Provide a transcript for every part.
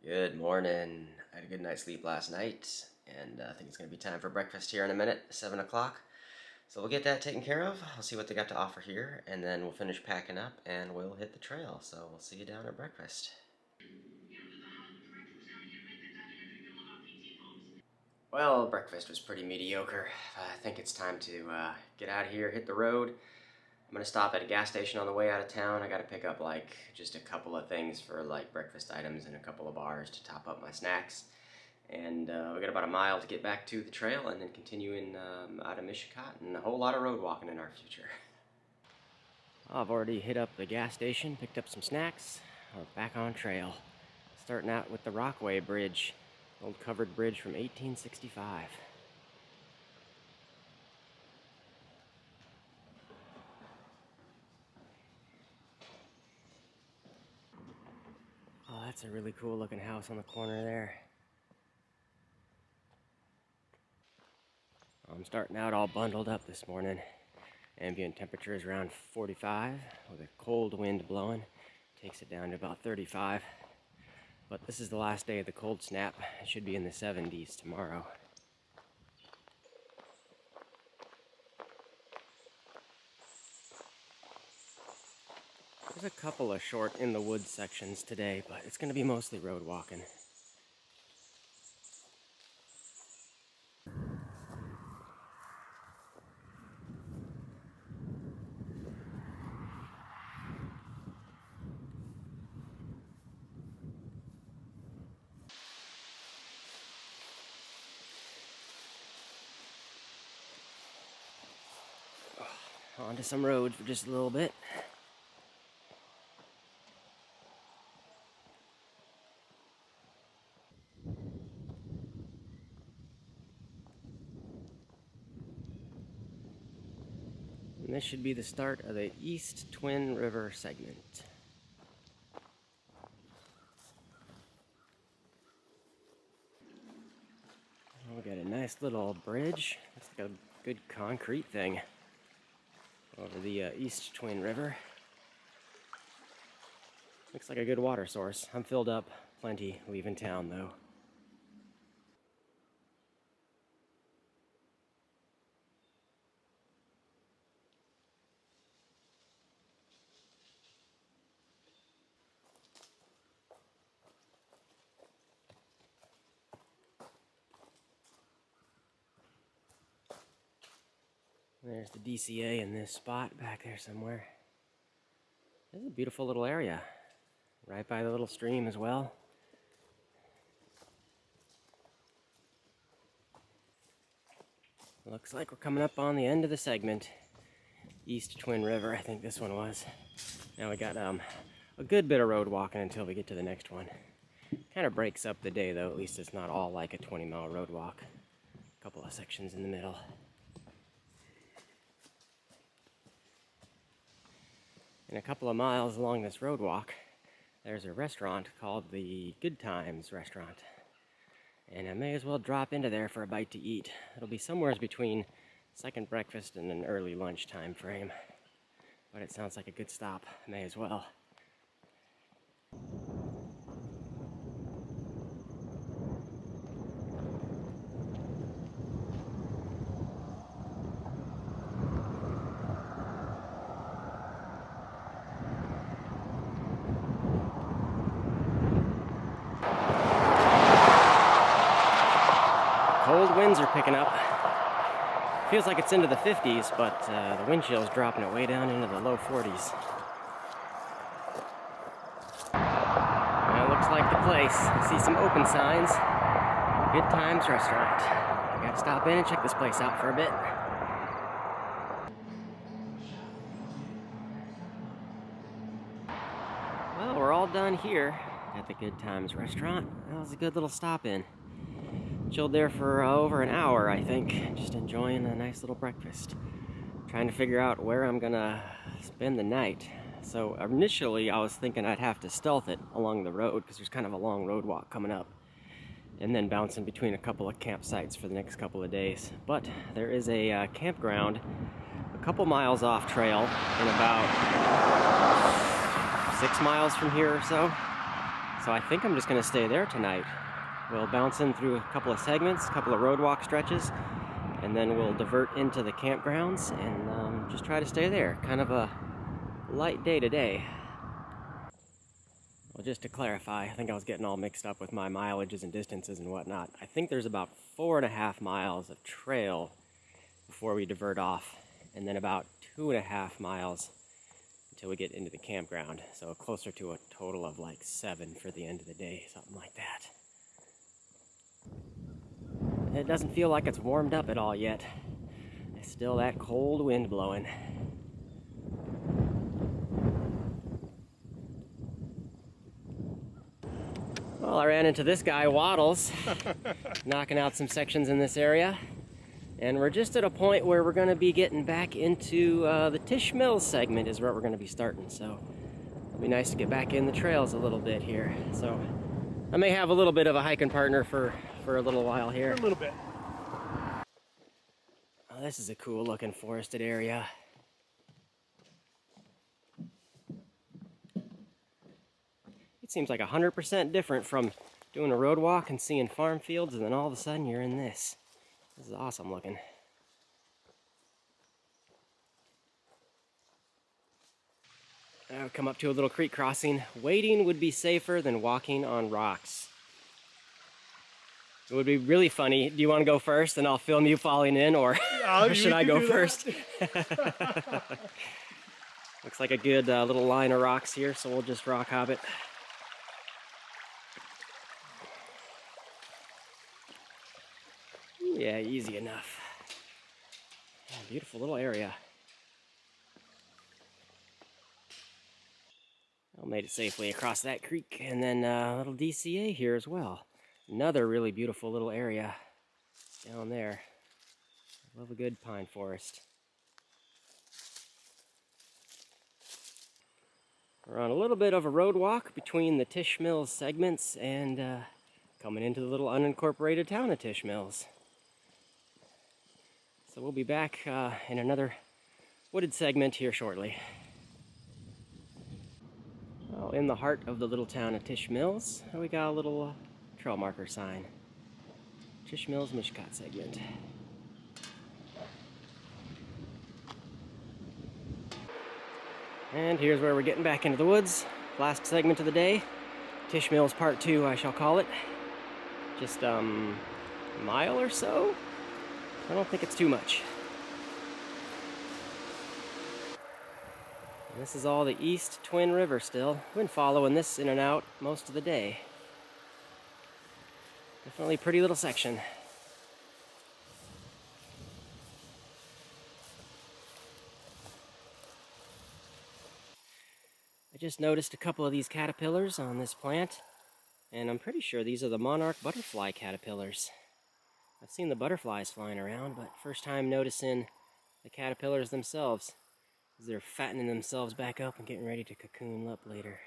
Good morning. I had a good night's sleep last night, and I think it's going to be time for breakfast here in a minute, 7 o'clock. So we'll get that taken care of. I'll see what they got to offer here, and then we'll finish packing up, and we'll hit the trail. So we'll see you down at breakfast. Well, breakfast was pretty mediocre. I think it's time to get out of here, hit the road. I'm gonna stop at a gas station on the way out of town. I gotta pick up just a couple of things for breakfast items and a couple of bars to top up my snacks. And we got about a mile to get back to the trail and then continuing out of Mishicot, and a whole lot of road walking in our future. I've already hit up the gas station, picked up some snacks. We're back on trail. Starting out with the Rockaway Bridge, old covered bridge from 1865. Oh, that's a really cool looking house on the corner there. I'm starting out all bundled up this morning. Ambient temperature is around 45 with a cold wind blowing. Takes it down to about 35. But this is the last day of the cold snap. It should be in the 70s tomorrow. There's a couple of short in the woods sections today, but it's going to be mostly road walking. Onto some road for just a little bit. And this should be the start of the East Twin River segment. We got a nice little bridge. It's like a good concrete thing over the East Twin River. Looks like a good water source. I'm filled up plenty leaving town though. There's the DCA in this spot back there somewhere. This is a beautiful little area. Right by the little stream as well. Looks like we're coming up on the end of the segment. East Twin River, I think this one was. Now we got a good bit of road walking until we get to the next one. Kind of breaks up the day though, at least it's not all like a 20-mile road walk. A couple of sections in the middle. And a couple of miles along this road walk, there's a restaurant called the Good Times Restaurant. And I may as well drop into there for a bite to eat. It'll be somewhere between second breakfast and an early lunch time frame. But it sounds like a good stop. May as well. Cold winds are picking up. Feels like it's into the 50s, but the wind chill is dropping it way down into the low 40s. Well, looks like the place. I see some open signs. Good Times Restaurant. I gotta stop in and check this place out for a bit. Well, we're all done here at the Good Times Restaurant. That was a good little stop in. Chilled there for over an hour, I think, just enjoying a nice little breakfast. Trying to figure out where I'm gonna spend the night. So initially I was thinking I'd have to stealth it along the road because there's kind of a long road walk coming up, and then bouncing between a couple of campsites for the next couple of days. But there is a campground a couple miles off trail and about 6 miles from here or so. So I think I'm just going to stay there tonight. We'll bounce in through a couple of segments, a couple of roadwalk stretches, and then we'll divert into the campgrounds and just try to stay there. Kind of a light day today. Well, just to clarify, I think I was getting all mixed up with my mileages and distances and whatnot. I think there's about 4.5 miles of trail before we divert off, and then about 2.5 miles until we get into the campground. So closer to a total of like 7 for the end of the day, something like that. It doesn't feel like it's warmed up at all yet. There's still that cold wind blowing. Well, I ran into this guy, Waddles, knocking out some sections in this area. And we're just at a point where we're going to be getting back into the Tisch Mills segment is where we're going to be starting. So it'll be nice to get back in the trails a little bit here. So I may have a little bit of a hiking partner for a little while here. A little bit. Oh, this is a cool looking forested area. It seems like 100% different from doing a road walk and seeing farm fields, and then all of a sudden you're in this. This is awesome looking. I'll come up to a little creek crossing. Wading would be safer than walking on rocks. It would be really funny. Do you want to go first and I'll film you falling in, or should I go first? Looks like a good little line of rocks here, so we'll just rock hop it. Yeah, easy enough. Oh, beautiful little area. I made it safely across that creek, and then a little DCA here as well. Another really beautiful little area down there. I love a good pine forest. We're on a little bit of a road walk between the Tisch Mills segments and coming into the little unincorporated town of Tisch Mills. So we'll be back in another wooded segment here shortly. Well, in the heart of the little town of Tisch Mills, we got a little trail marker sign. Tisch Mills Mishicot segment. And here's where we're getting back into the woods. Last segment of the day. Tisch Mills Part 2, I shall call it. Just a mile or so. I don't think it's too much. And this is all the East Twin River still. We've been following this in and out most of the day. Definitely a pretty little section. I just noticed a couple of these caterpillars on this plant, and I'm pretty sure these are the monarch butterfly caterpillars. I've seen the butterflies flying around, but first time noticing the caterpillars themselves. They're fattening themselves back up and getting ready to cocoon up later.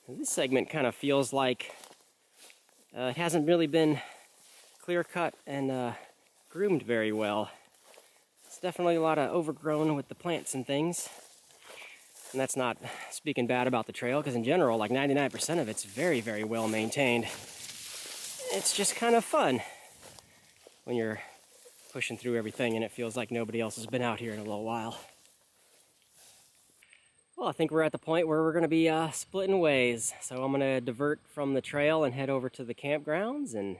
This segment kind of feels like it hasn't really been clear cut and groomed very well. It's definitely a lot of overgrown with the plants and things. And that's not speaking bad about the trail, because in general, like 99% of it's very, very well maintained. It's just kind of fun when you're pushing through everything and it feels like nobody else has been out here in a little while. Well, I think we're at the point where we're going to be splitting ways. So I'm going to divert from the trail and head over to the campgrounds, and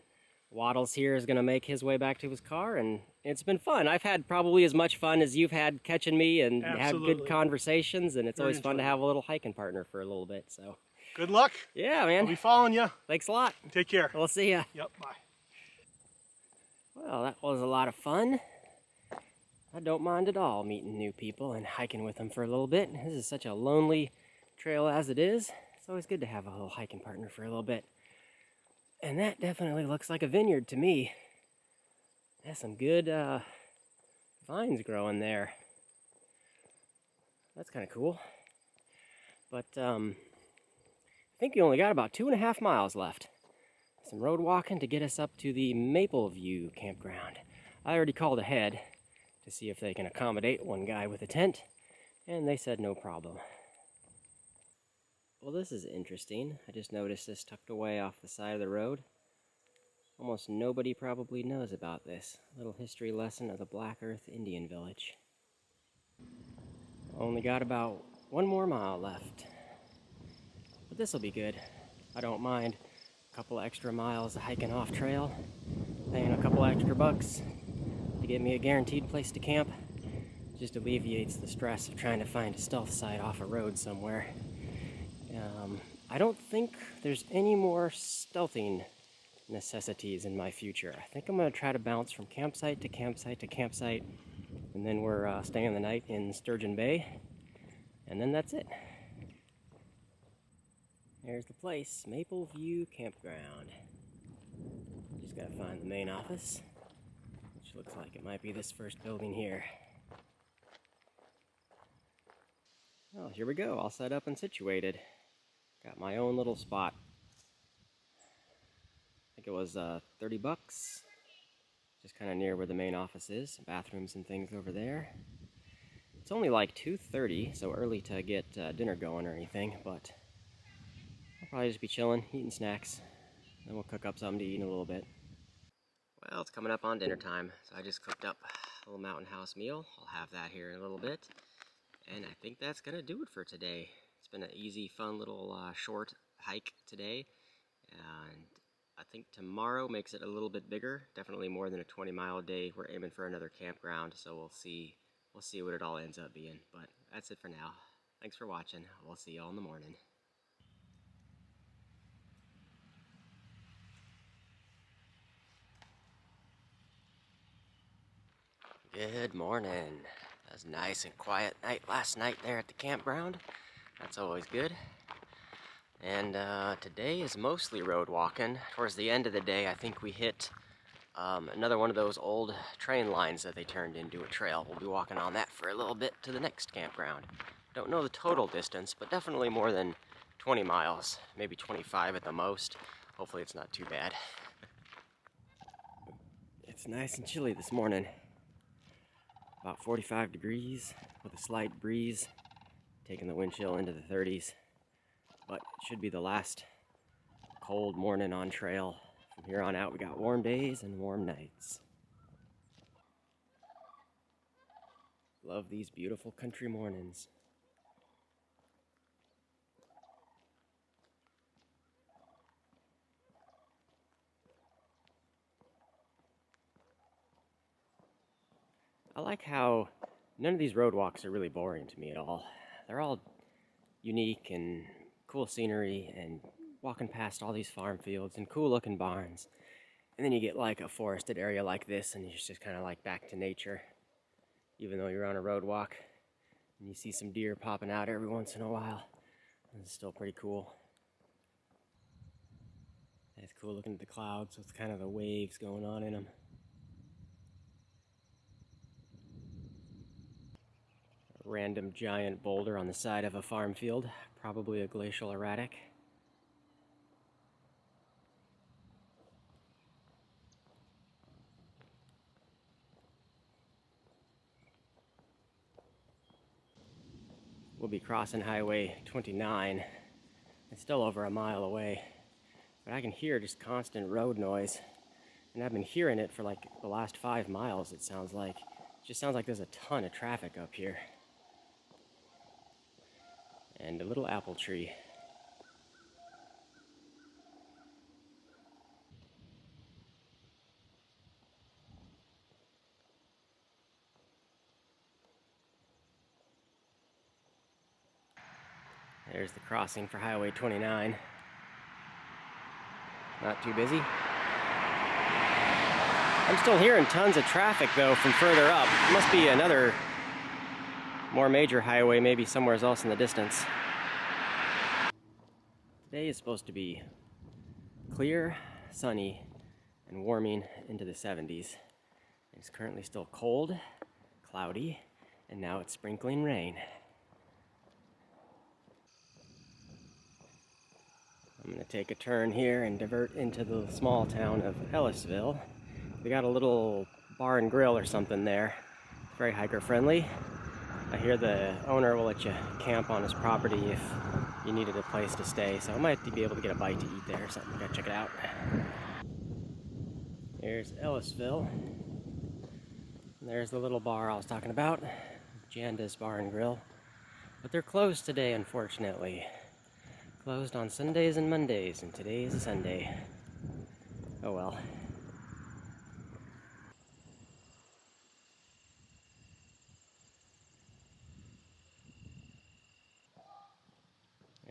Waddles here is going to make his way back to his car, and it's been fun. I've had probably as much fun as you've had catching me and have good conversations, and it's always fun to have a little hiking partner for a little bit. So good luck. Yeah, man. I'll be following you. Thanks a lot. Take care. We'll see ya. Yep, bye. Well, that was a lot of fun. I don't mind at all meeting new people and hiking with them for a little bit. This is such a lonely trail as it is. It's always good to have a little hiking partner for a little bit. And that definitely looks like a vineyard to me. There's some good vines growing there. That's kind of cool. But I think we only got about 2.5 miles left. Some road walking to get us up to the Maple View campground. I already called ahead to see if they can accommodate one guy with a tent, and they said no problem. Well, this is interesting. I just noticed this tucked away off the side of the road. Almost nobody probably knows about this. A little history lesson of the Black Earth Indian Village. Only got about 1 more mile left. But this'll be good. I don't mind a couple extra miles of hiking off trail, paying a couple extra bucks to get me a guaranteed place to camp. Just alleviates the stress of trying to find a stealth site off a road somewhere. I don't think there's any more stealthing necessities in my future. I think I'm going to try to bounce from campsite to campsite to campsite, and then we're staying the night in Sturgeon Bay, and then that's it. There's the place, Maple View Campground. Just gotta find the main office, which looks like it might be this first building here. Oh, here we go, all set up and situated. Got my own little spot. I think it was 30 bucks. Just kind of near where the main office is. Bathrooms and things over there. It's only like 2:30, so early to get dinner going or anything, but I'll probably just be chilling, eating snacks. Then we'll cook up something to eat in a little bit. Well, it's coming up on dinner time, so I just cooked up a little Mountain House meal. I'll have that here in a little bit. And I think that's going to do it for today. It's been an easy, fun little short hike today. And I think tomorrow makes it a little bit bigger. Definitely more than a 20-mile day. We're aiming for another campground, so we'll see what it all ends up being. But that's it for now. Thanks for watching. We'll see y'all in the morning. Good morning. That was a nice and quiet night last night there at the campground. That's always good. And today is mostly road walking. Towards the end of the day, I think we hit another one of those old train lines that they turned into a trail. We'll be walking on that for a little bit to the next campground. Don't know the total distance, but definitely more than 20 miles, maybe 25 at the most. Hopefully it's not too bad. It's nice and chilly this morning. About 45 degrees with a slight breeze, taking the wind chill into the 30s. But it should be the last cold morning on trail. From here on out, we got warm days and warm nights. Love these beautiful country mornings. I like how none of these road walks are really boring to me at all. They're all unique and cool scenery and walking past all these farm fields and cool looking barns. And then you get like a forested area like this and it's just kind of like back to nature. Even though you're on a road walk and you see some deer popping out every once in a while. It's still pretty cool. It's cool looking at the clouds with kind of the waves going on in them. Random giant boulder on the side of a farm field, probably a glacial erratic. We'll be crossing Highway 29. It's still over a mile away, but I can hear just constant road noise. And I've been hearing it for like the last 5 miles, it sounds like. It just sounds like there's a ton of traffic up here. And a little apple tree. There's the crossing for Highway 29. Not too busy. I'm still hearing tons of traffic though from further up. Must be another more major highway, maybe somewhere else in the distance. Today is supposed to be clear, sunny, and warming into the 70s. It's currently still cold, cloudy, and now it's sprinkling rain. I'm going to take a turn here and divert into the small town of Ellisville. They got a little bar and grill or something there. Very hiker friendly. I hear the owner will let you camp on his property if you needed a place to stay. So I might be able to get a bite to eat there or something. Gotta check it out. Here's Ellisville. And there's the little bar I was talking about, Janda's Bar and Grill. But they're closed today, unfortunately. Closed on Sundays and Mondays, and today is a Sunday. Oh well.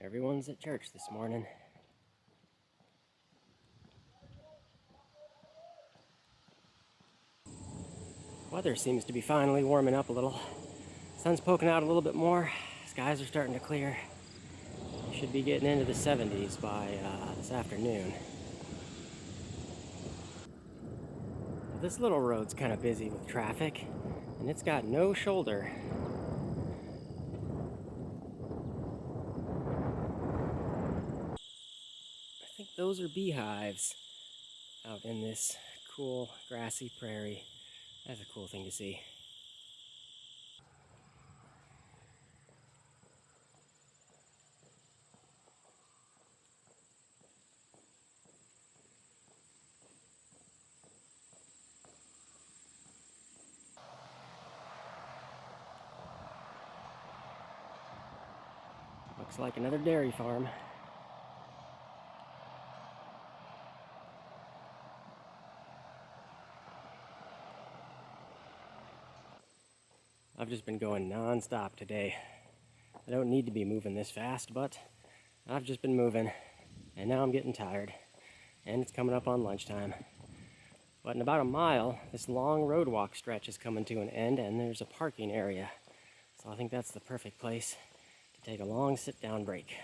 Everyone's at church this morning. Weather seems to be finally warming up a little. Sun's poking out a little bit more. Skies are starting to clear. Should be getting into the 70s by this afternoon. Well, this little road's kind of busy with traffic, and it's got no shoulder. I think those are beehives out in this cool grassy prairie. That's a cool thing to see. Looks like another dairy farm. I've just been going non-stop today. I don't need to be moving this fast, but I've just been moving, and now I'm getting tired, and it's coming up on lunchtime. But in about a mile, this long road walk stretch is coming to an end, and there's a parking area. So I think that's the perfect place to take a long sit-down break.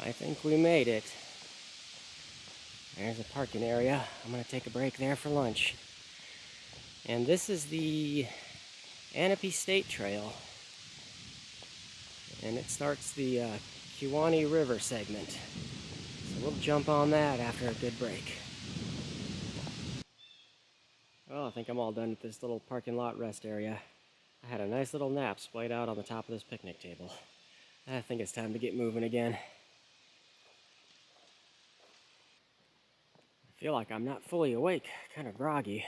I think we made it. There's a parking area. I'm going to take a break there for lunch. And this is the Anape State Trail. And it starts the Kewaunee River segment. So we'll jump on that after a good break. Well, I think I'm all done at this little parking lot rest area. I had a nice little nap splayed out on the top of this picnic table. I think it's time to get moving again. I feel like I'm not fully awake, kind of groggy.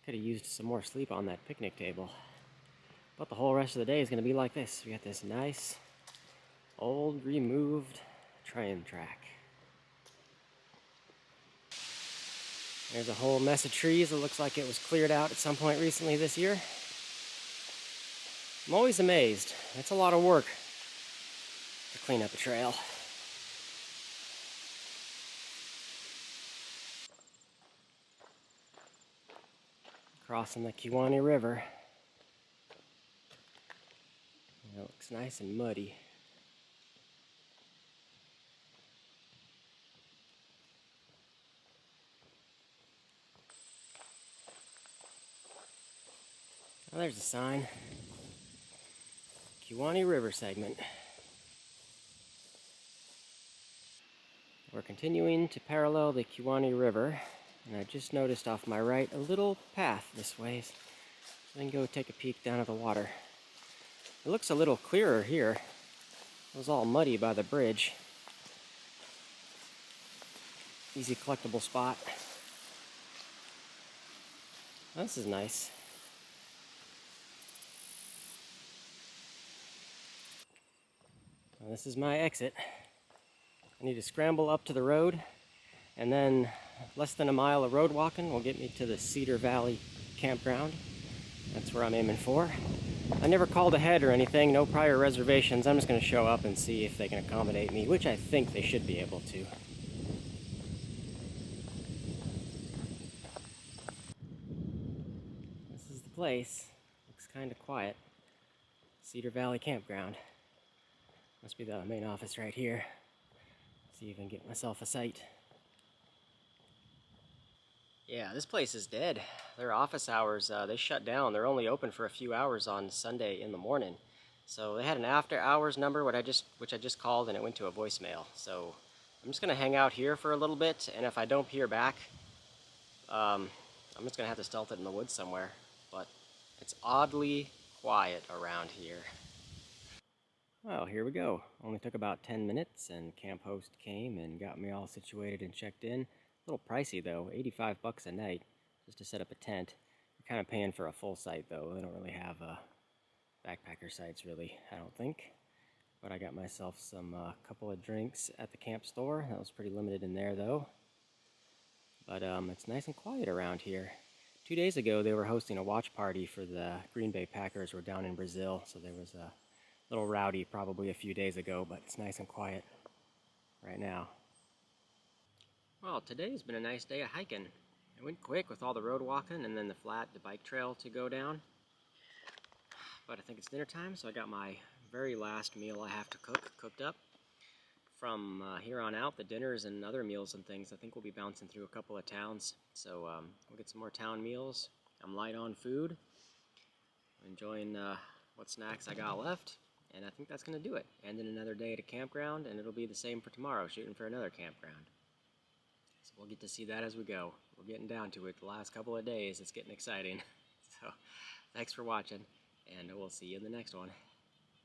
Could have used some more sleep on that picnic table. But the whole rest of the day is going to be like this. We got this nice, old, removed train track. There's a whole mess of trees. It looks like it was cleared out at some point recently this year. I'm always amazed. It's a lot of work to clean up a trail. Crossing the Kewaunee River. It looks nice and muddy. Oh, there's a sign. Kewaunee River segment. We're continuing to parallel the Kewaunee River, and I just noticed off my right a little path this way. So I can go take a peek down at the water. It looks a little clearer here. It was all muddy by the bridge. Easy collectible spot. This is nice. Well, this is my exit. I need to scramble up to the road, and then less than a mile of road walking will get me to the Cedar Valley Campground. That's where I'm aiming for. I never called ahead or anything, no prior reservations. I'm just going to show up and see if they can accommodate me, which I think they should be able to. This is the place. Looks kind of quiet. Cedar Valley Campground. Must be the main office right here. See if I can get myself a site. Yeah, this place is dead. Their office hours, they shut down. They're only open for a few hours on Sunday in the morning. So they had an after hours number, which I just called, and it went to a voicemail. So I'm just gonna hang out here for a little bit, and if I don't hear back, I'm just gonna have to stealth it in the woods somewhere. But it's oddly quiet around here. Well, here we go. Only took about 10 minutes, and camp host came and got me all situated and checked in. A little pricey though, 85 bucks a night just to set up a tent. You're kind of paying for a full site though. They don't really have backpacker sites really, I don't think. But I got myself some couple of drinks at the camp store. That was pretty limited in there though. But it's nice and quiet around here. 2 days ago, they were hosting a watch party for the Green Bay Packers. Were down in Brazil, so there was a little rowdy probably a few days ago, but it's nice and quiet right now. Well, today's been a nice day of hiking. It went quick with all the road walking and then the bike trail to go down. But I think it's dinner time, so I got my very last meal I have to cooked up. From here on out, the dinners and other meals and things, I think we'll be bouncing through a couple of towns. So we'll get some more town meals. I'm light on food. I'm enjoying what snacks I got left. And I think that's going to do it. Ending another day at a campground, and it'll be the same for tomorrow, shooting for another campground. So we'll get to see that as we go. We're getting down to it the last couple of days. It's getting exciting. So thanks for watching, and we'll see you in the next one.